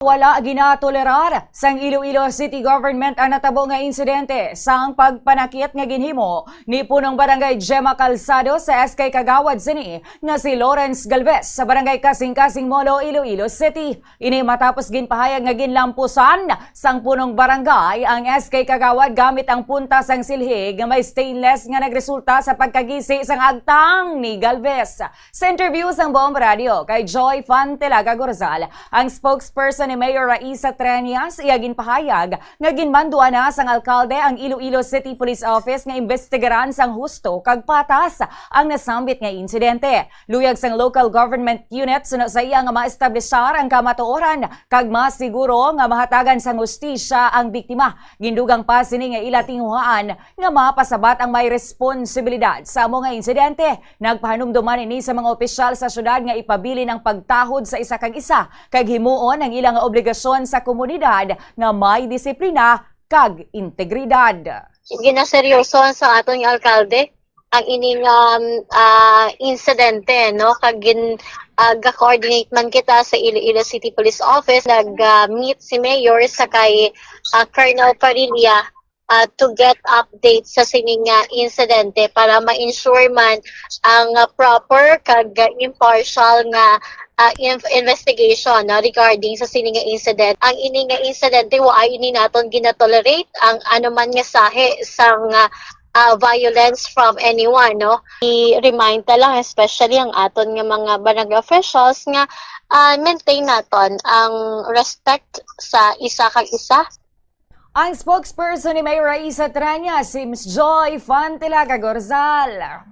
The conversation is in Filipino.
Wala ginatolerar sang Iloilo City Government ang natabo nga insidente sang pagpanakit nga ginhimo ni punong barangay Gemma Calzado sa SK Kagawad sini nga si Lawrence Galvez sa barangay Kasing-Kasing Molo, Iloilo City. Ini matapos ginpahayag nga ginlampusan sang punong barangay ang SK Kagawad gamit ang punta sang silhig nga may stainless nga nagresulta sa pagkagisi sang agtang ni Galvez. Sa interview sang Buong Radio kay Joy Fantelaga Gorzal, ang spokesperson ni Mayor Raisa Treñas iyagin pahayag nga ginmanduan na sang alkalde ang Iloilo City Police Office nga imbestigaran sang husto kag patas ang nasambit nga insidente. Luyag sang local government unit suno sa iya nga maestablishar ang kamatuoran kag masiguro nga mahatagan sang hustisya ang biktima. Gindugang pa sini nga ila tinguhaan nga mapasabat ang may responsibilidad sa amo nga insidente. Nagpahanumduman ini sa mga opisyal sa syudad nga ipabilin ang pagtahod sa isa kag isa kag himuon ang ilang obligasyon sa komunidad nga may disiplina kag integridad. Ginaseryosohan sa aton nga alkalde ang ining insidente, no? Kag ga-coordinate man kita sa Iloilo City Police Office, nag-meet si Mayor sa kay Colonel Parilla to get update sa sining insidente para ma-ensure man ang proper kag impartial nga investigation regarding sa sining incident. Ang ining incidente wa ini naton ginatolerate ang anuman nga sahe sang violence from anyone, no? I-remind ta lang especially ang aton nga mga barangay officials nga maintain naton ang respect sa isa kag isa. Ang spokesperson ni Mayor Raisa Treñas, si Ms. Joy Fantelaga Gorzal.